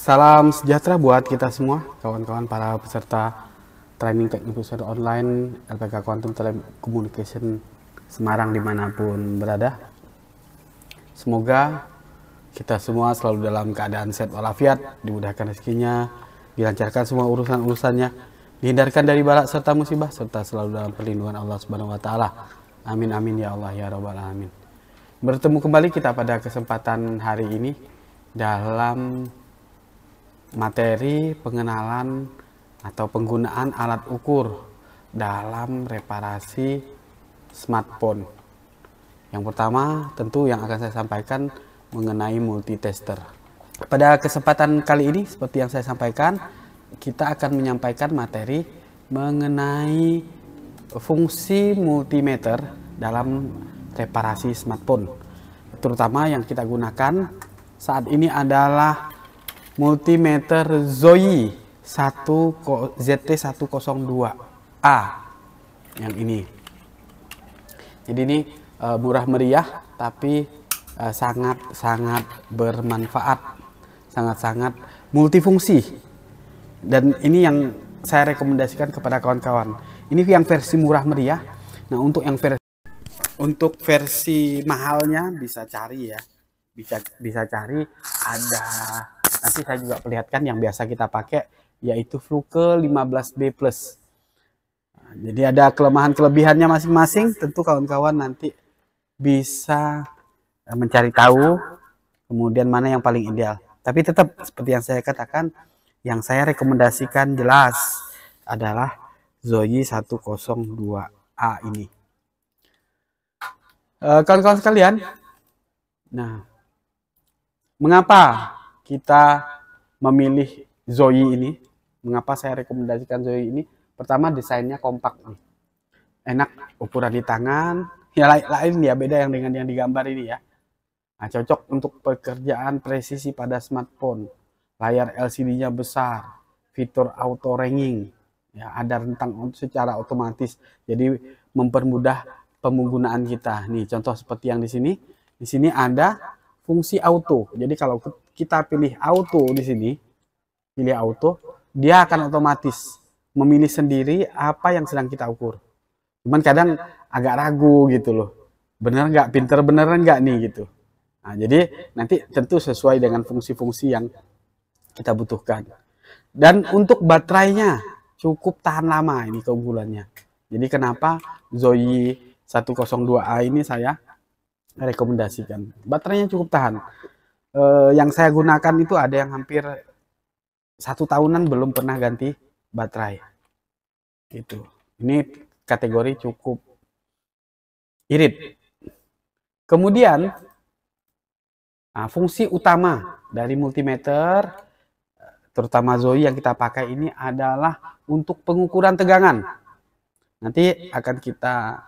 Salam sejahtera buat kita semua, kawan-kawan para peserta training teknik usaha online LPK Quantum Telecommunication Semarang dimanapun berada. Semoga kita semua selalu dalam keadaan sehat walafiat, dimudahkan rezekinya, dilancarkan semua urusan-urusannya, dihindarkan dari balak serta musibah, serta selalu dalam perlindungan Allah Subhanahu wa taala. Amin amin ya Allah ya rabbal alamin. Bertemu kembali kita pada kesempatan hari ini dalam materi pengenalan atau penggunaan alat ukur dalam reparasi smartphone. Yang pertama tentu yang akan saya sampaikan mengenai multitester. Pada kesempatan kali ini seperti yang saya sampaikan, kita akan menyampaikan materi mengenai fungsi multimeter dalam reparasi smartphone. Terutama yang kita gunakan saat ini adalah multimeter Zoyi ZT102A yang ini. Jadi ini murah meriah tapi sangat bermanfaat, sangat multifungsi. Dan ini yang saya rekomendasikan kepada kawan-kawan. Ini yang versi murah meriah. Nah, untuk versi mahalnya bisa cari ya. Bisa cari ada, nanti saya juga perlihatkan yang biasa kita pakai yaitu Fluke 15B Plus. Nah, jadi ada kelemahan-kelebihannya masing-masing, tentu kawan-kawan nanti bisa mencari tahu kemudian mana yang paling ideal. Tapi tetap seperti yang saya katakan, yang saya rekomendasikan jelas adalah Zoyi 102A ini. Kawan-kawan sekalian, nah, mengapa kita memilih Zoyi ini? Mengapa saya rekomendasikan Zoyi ini? Pertama, desainnya kompak nih. Enak ukuran di tangan. Ya lain ya, beda yang dengan yang digambar ini ya. Nah, cocok untuk pekerjaan presisi pada smartphone. Layar LCD-nya besar, fitur auto ringing, ya, ada rentang secara otomatis. Jadi mempermudah penggunaan kita. Nih, contoh seperti yang di sini. Di sini ada fungsi auto. Jadi kalau kita pilih auto di sini, pilih auto, dia akan otomatis memilih sendiri apa yang sedang kita ukur. Cuman kadang agak ragu gitu loh. Bener nggak, pinter beneran nggak nih gitu. Nah, jadi nanti tentu sesuai dengan fungsi-fungsi yang kita butuhkan. Dan untuk baterainya cukup tahan lama, ini keunggulannya. Jadi kenapa Zoyi 102A ini saya rekomendasikan. Baterainya cukup tahan. Yang saya gunakan itu ada yang hampir 1 tahunan belum pernah ganti baterai. Gitu. Ini kategori cukup irit. Kemudian fungsi utama dari multimeter, terutama Zoyi yang kita pakai ini adalah untuk pengukuran tegangan. Nanti akan kita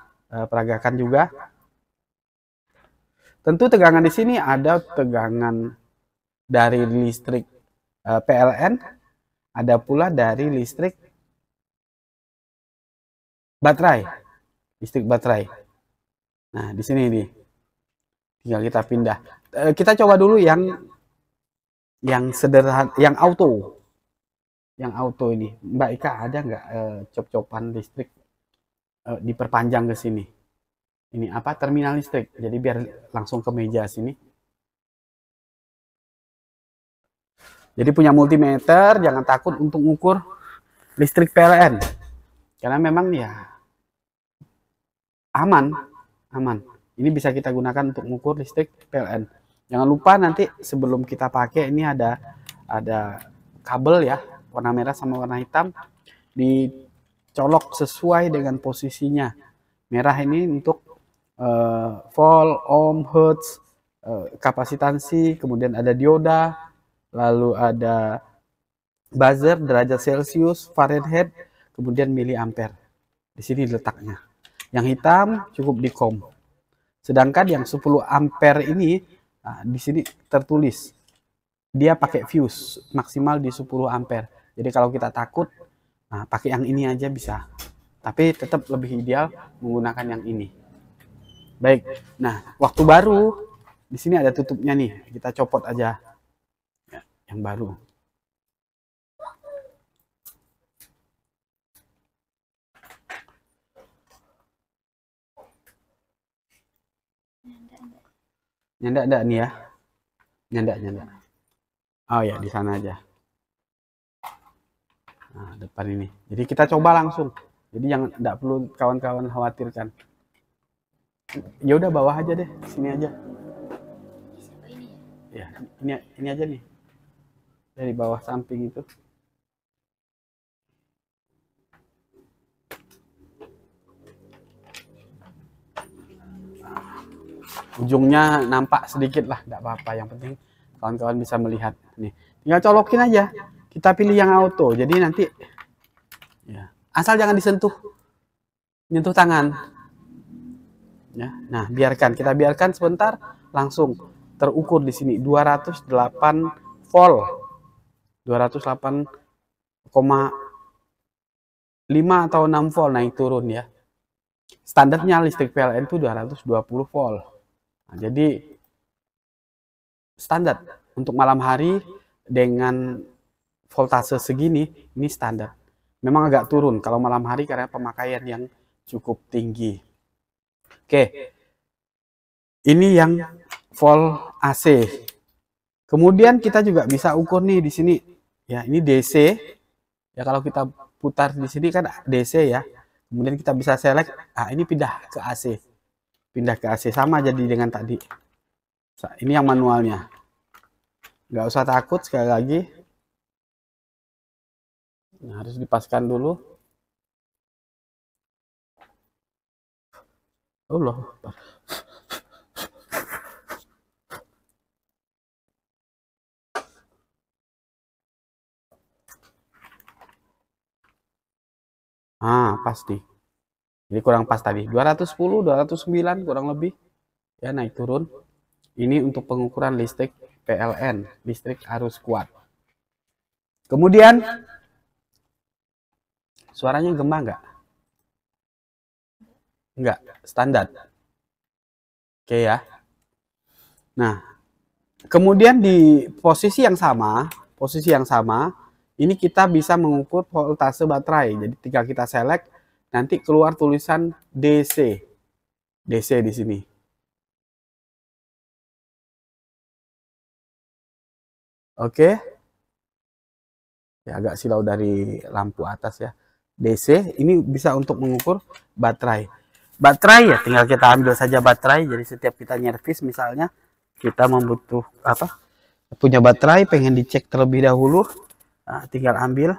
peragakan juga. Tentu tegangan di sini ada tegangan dari listrik PLN, ada pula dari listrik baterai, Nah, di sini nih, tinggal kita pindah. Kita coba dulu yang sederhana, yang auto. Yang auto ini, Mbak Ika ada nggak cop-copan listrik diperpanjang ke sini? Ini apa? Terminal listrik. Jadi biar langsung ke meja sini. Jadi punya multimeter, jangan takut untuk mengukur listrik PLN. Karena memang ya aman. Ini bisa kita gunakan untuk mengukur listrik PLN. Jangan lupa nanti sebelum kita pakai ini ada kabel ya, warna merah sama warna hitam, dicolok sesuai dengan posisinya. Merah ini untuk volt, ohm, hertz, kapasitansi, kemudian ada dioda, lalu ada buzzer, derajat Celcius, Fahrenheit, kemudian miliampere. Di sini letaknya. Yang hitam cukup di COM. Sedangkan yang 10 ampere ini di sini tertulis dia pakai fuse maksimal di 10 ampere. Jadi kalau kita takut pakai yang ini aja bisa. Tapi tetap lebih ideal menggunakan yang ini. Baik. Nah, waktu baru di sini ada tutupnya nih. Kita copot aja. Ya, yang baru. Nyanda ada nih ya. Nyanda. Oh ya, di sana aja. Nah, depan ini. Jadi kita coba langsung. Jadi yang enggak perlu kawan-kawan khawatirkan. Ya udah bawah aja deh, sini aja. Ya, ini aja nih. Dari bawah samping itu. Ujungnya nampak sedikit lah, enggak apa-apa. Yang penting kawan-kawan bisa melihat. Nih, tinggal colokin aja. Kita pilih yang auto. Jadi nanti ya, asal jangan disentuh, nyentuh tangan. Ya, nah kita biarkan sebentar, langsung terukur di sini 208 volt, 208,5 atau 6 volt naik turun ya. Standarnya listrik PLN itu 220 volt. Nah, jadi standar untuk malam hari dengan voltase segini ini standar. Memang agak turun kalau malam hari karena pemakaian yang cukup tinggi. Oke. Ini yang volt AC. Kemudian kita juga bisa ukur nih di sini. Ya, ini DC. Ya kalau kita putar di sini kan DC ya. Kemudian kita bisa select, ini pindah ke AC. Pindah ke AC sama jadi dengan tadi. Ini yang manualnya. Nggak usah takut sekali lagi. Nah, harus dipaskan dulu. Allah. Pasti. Jadi kurang pas tadi. 210, 209 kurang lebih. Ya, naik turun. Ini untuk pengukuran listrik PLN, listrik arus kuat. Kemudian, suaranya gema nggak? Nggak, standar. Oke ya. Nah, kemudian di posisi yang sama, ini kita bisa mengukur voltase baterai. Jadi tinggal kita select, nanti keluar tulisan DC. DC di sini. Oke. Ya, agak silau dari lampu atas ya. DC ini bisa untuk mengukur baterai. Baterai ya tinggal kita ambil saja baterai. Jadi setiap kita nyervis misalnya kita membutuh punya baterai, pengen dicek terlebih dahulu, tinggal ambil.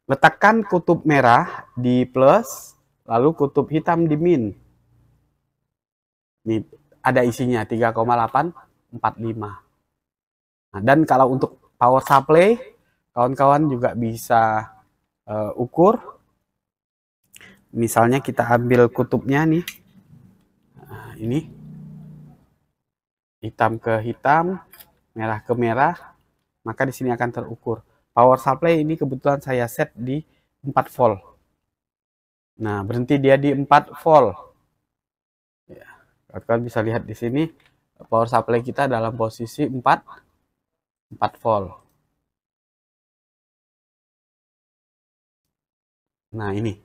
Letakkan kutub merah di plus, lalu kutub hitam di min. Ini ada isinya 3,845. Nah, dan kalau untuk power supply, kawan-kawan juga bisa ukur. Misalnya kita ambil kutubnya nih. Nah, ini hitam ke hitam, merah ke merah, maka di sini akan terukur. Power supply ini kebetulan saya set di 4 volt. Nah, berhenti dia di 4 volt. Ya, kalian bisa lihat di sini power supply kita dalam posisi 4 volt. Nah, ini.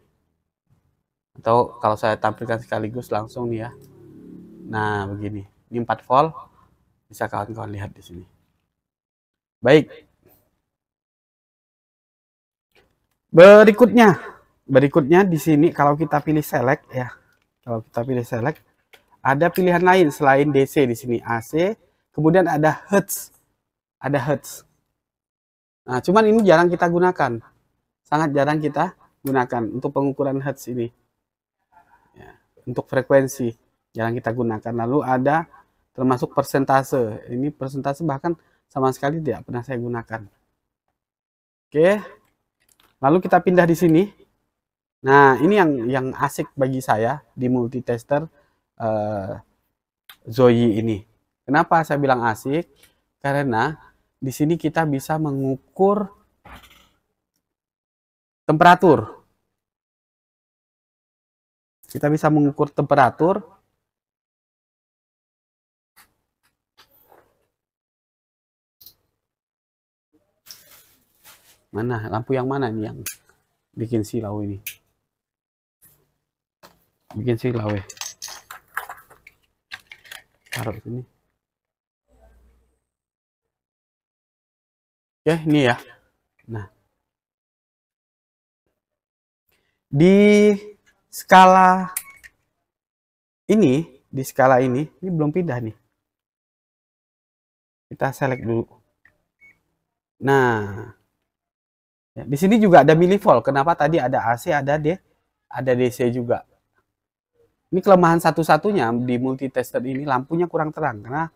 Atau kalau saya tampilkan sekaligus langsung nih ya. Nah, begini. Ini 4 volt. Bisa kawan-kawan lihat di sini. Baik. Berikutnya di sini kalau kita pilih select ya. Kalau kita pilih select, ada pilihan lain selain DC di sini AC, kemudian ada Hertz. Ada Hertz. Nah, cuman ini jarang kita gunakan. Sangat jarang kita gunakan untuk pengukuran Hertz ini. Ya, untuk frekuensi jarang kita gunakan. Lalu ada termasuk persentase. Ini persentase bahkan sama sekali tidak pernah saya gunakan. Oke. Lalu kita pindah di sini. Nah, ini yang asik bagi saya di multitester Zoyi ini. Kenapa saya bilang asik? Karena di sini kita bisa mengukur temperatur. Kita bisa mengukur temperatur Mana lampu yang mana nih yang bikin silau ini? Bikin silau ya. Taruh sini. Oke, ini ya. Nah, di skala ini belum pindah nih. Kita select dulu. Nah, ya, di sini juga ada milivolt. Kenapa tadi ada AC, ada DC juga. Ini kelemahan satu-satunya di multitester ini, lampunya kurang terang karena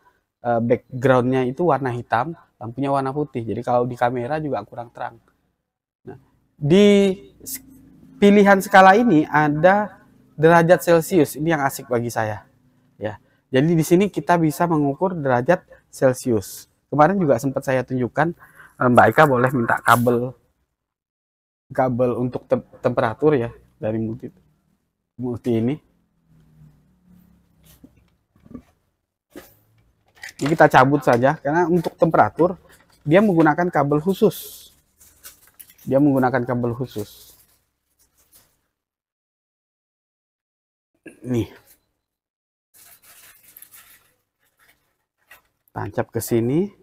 backgroundnya itu warna hitam, lampunya warna putih. Jadi kalau di kamera juga kurang terang. Nah, di pilihan skala ini ada derajat Celcius. Ini yang asik bagi saya. Ya, jadi di sini kita bisa mengukur derajat Celcius. Kemarin juga sempat saya tunjukkan, Mbak Eka boleh minta kabel untuk temperatur ya dari multi ini. Ini kita cabut saja karena untuk temperatur dia menggunakan kabel khusus. Nih. Tancap ke sini.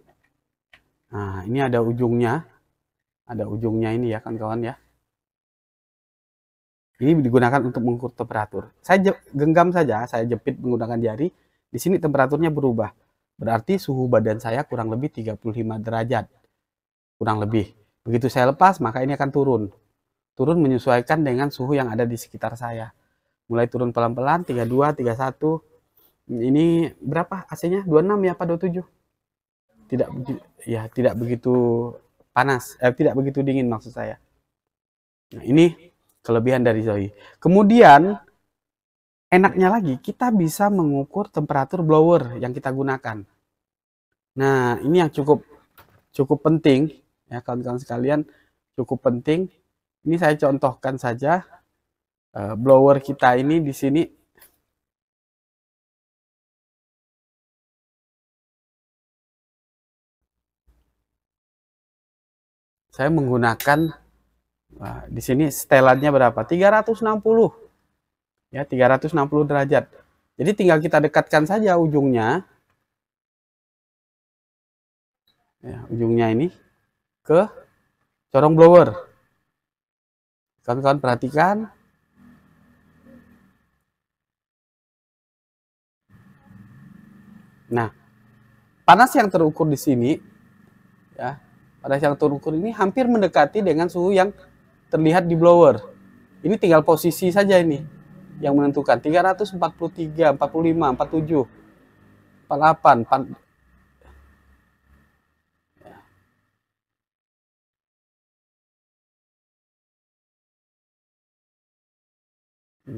Nah, ini ada ujungnya. Ada ujungnya ini ya, kawan-kawan ya. Ini digunakan untuk mengukur temperatur. Saya genggam saja, saya jepit menggunakan jari. Di sini temperaturnya berubah. Berarti suhu badan saya kurang lebih 35 derajat. Kurang lebih. Begitu saya lepas, maka ini akan turun. Turun menyesuaikan dengan suhu yang ada di sekitar saya. Mulai turun pelan-pelan, 32, 31. Ini berapa AC-nya? 26 ya, apa 27? Tidak begitu panas, tidak begitu dingin maksud saya. Nah, ini kelebihan dari Zoe. Kemudian enaknya lagi kita bisa mengukur temperatur blower yang kita gunakan. Nah, ini yang cukup penting ya kawan-kawan sekalian, cukup penting. Ini saya contohkan saja blower kita ini di sini. Saya menggunakan di sini setelannya berapa? 360. Ya, 360 derajat. Jadi tinggal kita dekatkan saja ujungnya. Ya, ujungnya ini ke corong blower. Kawan-kawan perhatikan. Nah, panas yang terukur di sini ya, panas yang terukur ini hampir mendekati dengan suhu yang terlihat di blower. Ini tinggal posisi saja ini yang menentukan. 343, 45, 47, 48,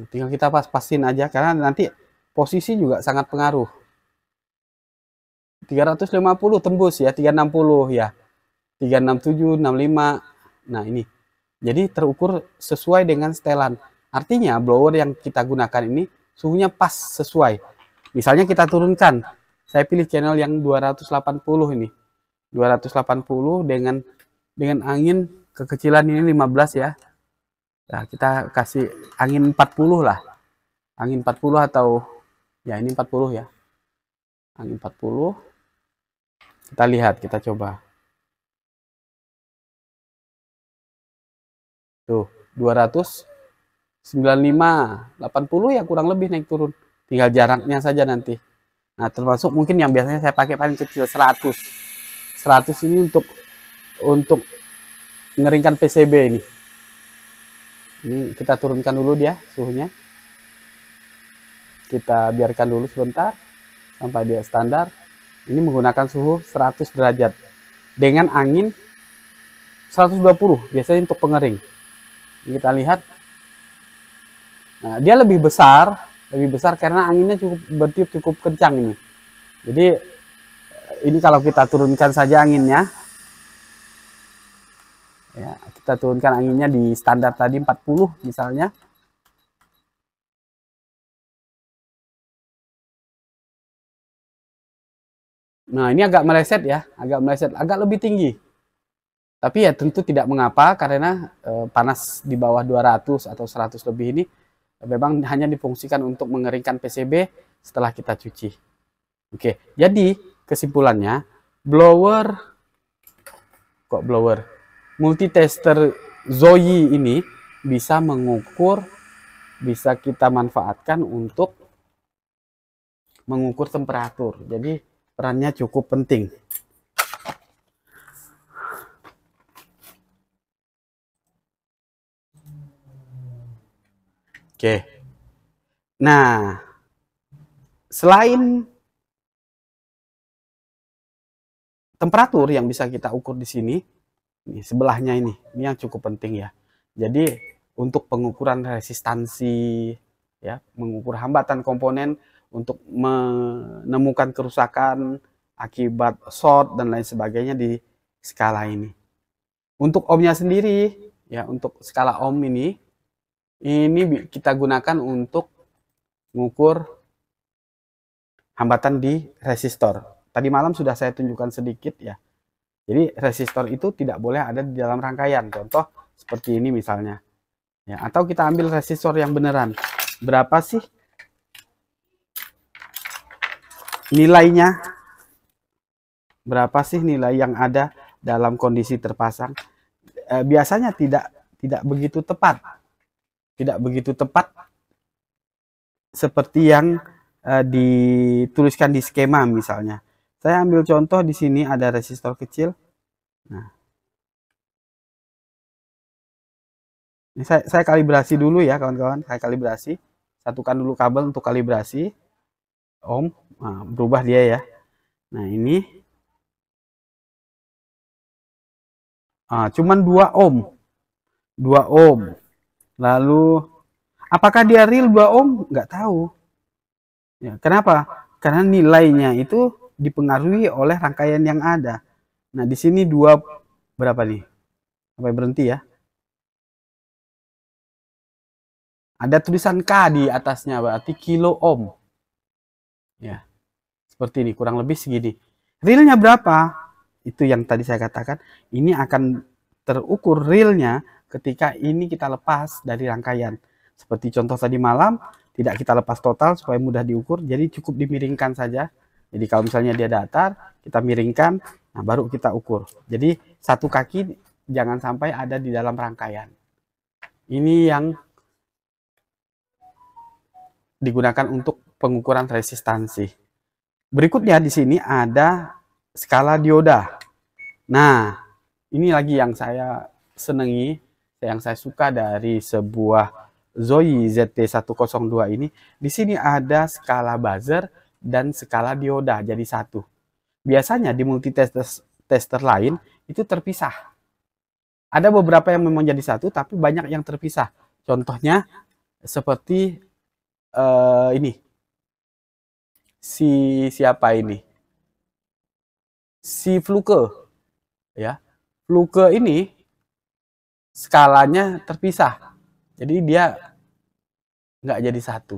tinggal kita pas-pasin aja karena nanti posisi juga sangat pengaruh. 350 tembus ya, 360 ya. 367, 65. Nah, ini. Jadi terukur sesuai dengan setelan. Artinya blower yang kita gunakan ini suhunya pas sesuai. Misalnya kita turunkan. Saya pilih channel yang 280 ini. 280 dengan angin kekecilan ini 15 ya. Nah, kita kasih angin 40 lah. Angin 40 atau ya ini 40 ya. Angin 40. Kita lihat, kita coba. Tuh, 295, 80 ya kurang lebih naik turun. Tinggal jaraknya saja nanti. Nah, termasuk mungkin yang biasanya saya pakai paling kecil 100. 100 ini untuk ngeringkan PCB ini. Ini kita turunkan dulu dia suhunya. Kita biarkan dulu sebentar sampai dia standar. Ini menggunakan suhu 100 derajat dengan angin 120 biasanya untuk pengering. Ini kita lihat. Nah, dia lebih besar karena anginnya cukup kencang ini. Jadi ini kalau kita turunkan saja anginnya, ya kita turunkan anginnya di standar tadi 40 misalnya. Nah, ini agak meleset ya, agak lebih tinggi. Tapi ya tentu tidak mengapa karena panas di bawah 200 atau 100 lebih ini memang hanya difungsikan untuk mengeringkan PCB setelah kita cuci. Oke, jadi kesimpulannya blower multitester Zoyi ini bisa mengukur, bisa kita manfaatkan untuk mengukur temperatur. Jadi perannya cukup penting. Oke. Nah, selain temperatur yang bisa kita ukur di sini, ini sebelahnya ini yang cukup penting ya. Jadi untuk pengukuran resistansi, ya, mengukur hambatan komponen untuk menemukan kerusakan akibat short dan lain sebagainya di skala ini. Untuk ohmnya sendiri, ya, untuk skala ohm ini kita gunakan untuk mengukur hambatan di resistor. Tadi malam sudah saya tunjukkan sedikit ya. Jadi resistor itu tidak boleh ada di dalam rangkaian. Contoh seperti ini misalnya. Ya, atau kita ambil resistor yang beneran. Berapa sih nilainya? Berapa sih nilai yang ada dalam kondisi terpasang? Biasanya tidak begitu tepat. Tidak begitu tepat seperti yang dituliskan di skema misalnya. Saya ambil contoh di sini ada resistor kecil. Nah, ini saya kalibrasi dulu ya kawan-kawan. Saya kalibrasi, satukan dulu kabel untuk kalibrasi ohm. Nah, berubah dia ya. Nah ini cuman 2 ohm, 2 ohm. Lalu apakah dia real 2 ohm? Nggak tahu. Ya, kenapa? Karena nilainya itu dipengaruhi oleh rangkaian yang ada. Nah, di sini 2 berapa nih? Sampai berhenti ya. Ada tulisan K di atasnya, berarti kilo ohm. Ya, seperti ini, kurang lebih segini. Realnya berapa? Itu yang tadi saya katakan. Ini akan terukur realnya ketika ini kita lepas dari rangkaian. Seperti contoh tadi malam, tidak kita lepas total supaya mudah diukur, jadi cukup dimiringkan saja. Jadi kalau misalnya dia datar, kita miringkan, nah baru kita ukur. Jadi satu kaki jangan sampai ada di dalam rangkaian. Ini yang digunakan untuk pengukuran resistansi. Berikutnya di sini ada skala dioda. Nah, ini lagi yang saya senangi, yang saya suka dari sebuah Zoyi ZT102 ini. Di sini ada skala buzzer dan skala dioda jadi satu. Biasanya di multitester lain itu terpisah. Ada beberapa yang memang jadi satu, tapi banyak yang terpisah. Contohnya seperti ini. Siapa ini? Si Fluke. Ya. Fluke ini skalanya terpisah. Jadi dia nggak jadi satu.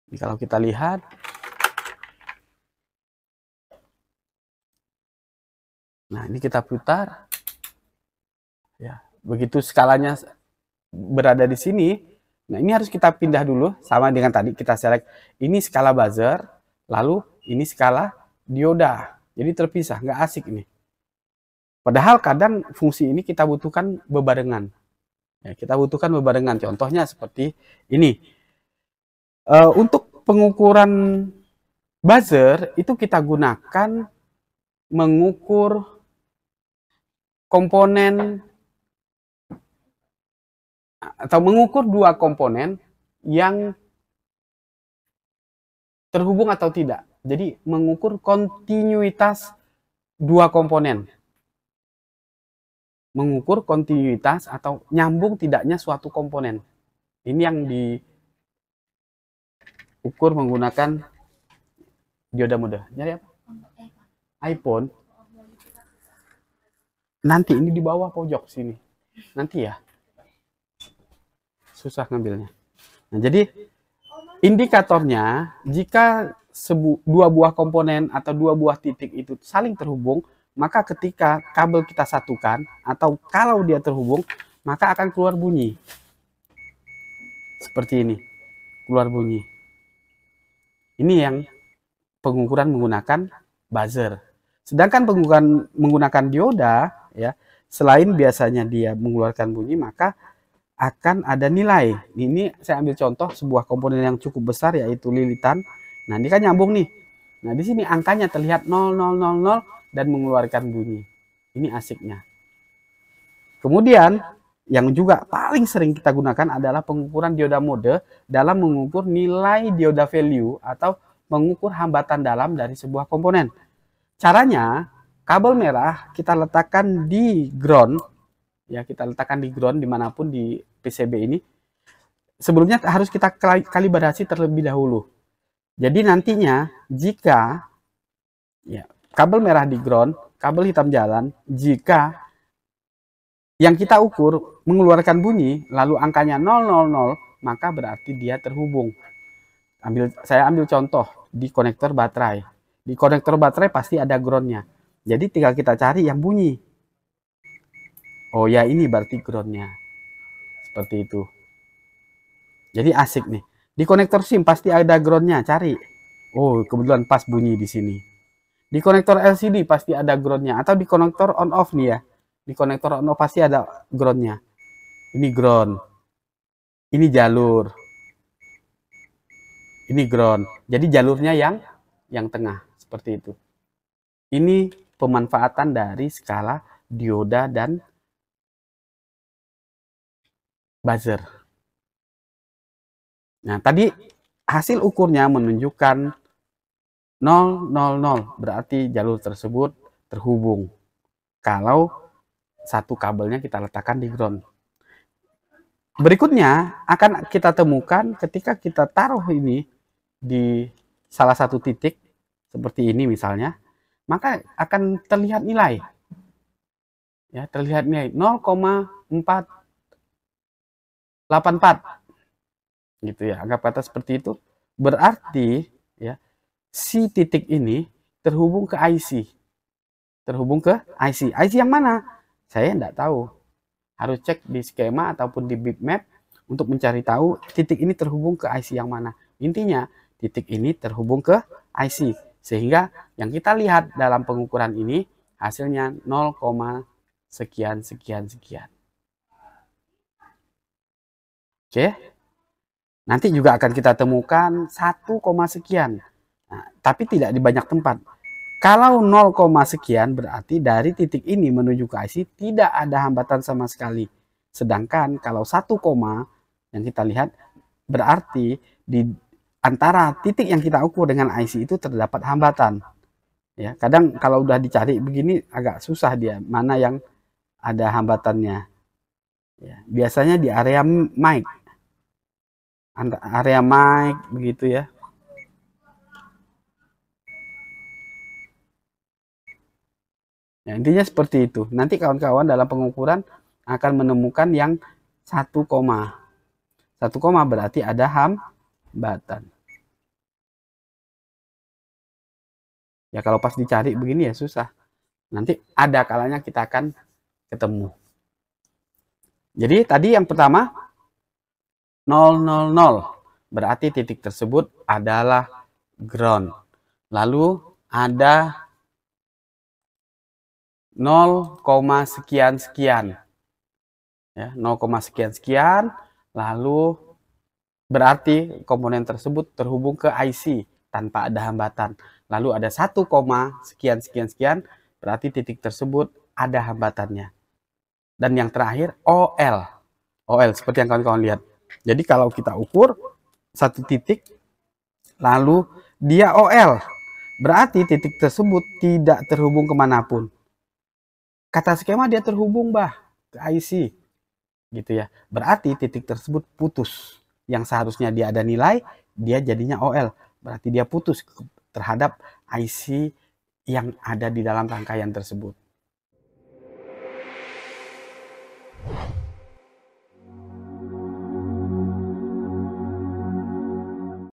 Ini kalau kita lihat. Nah, ini kita putar. Ya, begitu skalanya berada di sini. Nah, ini harus kita pindah dulu sama dengan tadi kita select. Ini skala buzzer, lalu ini skala dioda. Jadi terpisah, nggak asik ini. Padahal kadang fungsi ini kita butuhkan bebarengan. Ya, kita butuhkan bebarengan. Contohnya seperti ini. Untuk pengukuran buzzer itu kita gunakan mengukur komponen atau mengukur 2 komponen yang terhubung atau tidak. Jadi mengukur kontinuitas 2 komponen. Mengukur kontinuitas atau nyambung tidaknya suatu komponen. Ini yang diukur menggunakan dioda mode. Nyari apa? iPhone. Nanti ini di bawah pojok sini. Nanti ya. Susah ngambilnya. Nah, jadi indikatornya jika 2 buah komponen atau 2 buah titik itu saling terhubung, maka ketika kabel kita satukan atau kalau dia terhubung, maka akan keluar bunyi. Seperti ini, keluar bunyi. Ini yang pengukuran menggunakan buzzer. Sedangkan pengukuran menggunakan dioda, ya, selain biasanya dia mengeluarkan bunyi, maka akan ada nilai. Ini saya ambil contoh sebuah komponen yang cukup besar, yaitu lilitan. Nah, ini kan nyambung nih. Nah, di sini angkanya terlihat 0000 dan mengeluarkan bunyi. Ini asiknya. Kemudian, yang juga paling sering kita gunakan adalah pengukuran dioda mode dalam mengukur nilai dioda value atau mengukur hambatan dalam dari sebuah komponen. Caranya, kabel merah kita letakkan di ground, ya, kita letakkan di ground dimanapun di PCB ini. Sebelumnya harus kita kalibrasi terlebih dahulu. Jadi nantinya jika, ya, kabel merah di ground, kabel hitam jalan, jika yang kita ukur mengeluarkan bunyi, lalu angkanya 000, maka berarti dia terhubung. Saya ambil contoh di konektor baterai. Di konektor baterai pasti ada groundnya. Jadi tinggal kita cari yang bunyi. Oh ya, ini berarti groundnya. Seperti itu. Jadi asik nih. Di konektor SIM pasti ada groundnya, cari. Oh, kebetulan pas bunyi di sini. Di konektor LCD pasti ada groundnya. Atau di konektor on off nih ya. Di konektor on off pasti ada groundnya. Ini ground. Ini jalur. Ini ground. Jadi jalurnya yang tengah. Seperti itu. Ini pemanfaatan dari skala dioda dan buzzer. Nah, tadi hasil ukurnya menunjukkan 000. Berarti jalur tersebut terhubung. Kalau satu kabelnya kita letakkan di ground. Berikutnya akan kita temukan ketika kita taruh ini di salah satu titik seperti ini misalnya, maka akan terlihat nilai. Ya, terlihat nilai 0,484. Gitu ya, anggap kata seperti itu. Berarti ya, si titik ini terhubung ke IC. Terhubung ke IC. IC yang mana? Saya tidak tahu. Harus cek di skema ataupun di bitmap untuk mencari tahu titik ini terhubung ke IC yang mana. Intinya, titik ini terhubung ke IC. Sehingga yang kita lihat dalam pengukuran ini, hasilnya 0, sekian, sekian, sekian. Oke. Nanti juga akan kita temukan 1, sekian. Nah, tapi tidak di banyak tempat. Kalau 0, sekian berarti dari titik ini menuju ke IC tidak ada hambatan sama sekali. Sedangkan kalau 1, yang kita lihat berarti di antara titik yang kita ukur dengan IC itu terdapat hambatan. Ya, kadang kalau udah dicari begini agak susah dia mana yang ada hambatannya. Ya, biasanya di area mic. Area mic begitu ya. Ya, intinya seperti itu. Nanti kawan-kawan dalam pengukuran akan menemukan yang 1, 1, berarti ada hambatan. Ya kalau pas dicari begini ya susah. Nanti ada kalanya kita akan ketemu. Jadi tadi yang pertama 000 berarti titik tersebut adalah ground. Lalu ada 0, sekian sekian, ya 0, sekian sekian, lalu berarti komponen tersebut terhubung ke IC tanpa ada hambatan. Lalu ada 1, sekian sekian sekian, berarti titik tersebut ada hambatannya. Dan yang terakhir OL seperti yang kawan-kawan lihat. Jadi kalau kita ukur satu titik, lalu dia OL, berarti titik tersebut tidak terhubung kemanapun. Kata skema dia terhubung ke IC, gitu ya. Berarti titik tersebut putus. Yang seharusnya dia ada nilai, dia jadinya OL. Berarti dia putus terhadap IC yang ada di dalam rangkaian tersebut.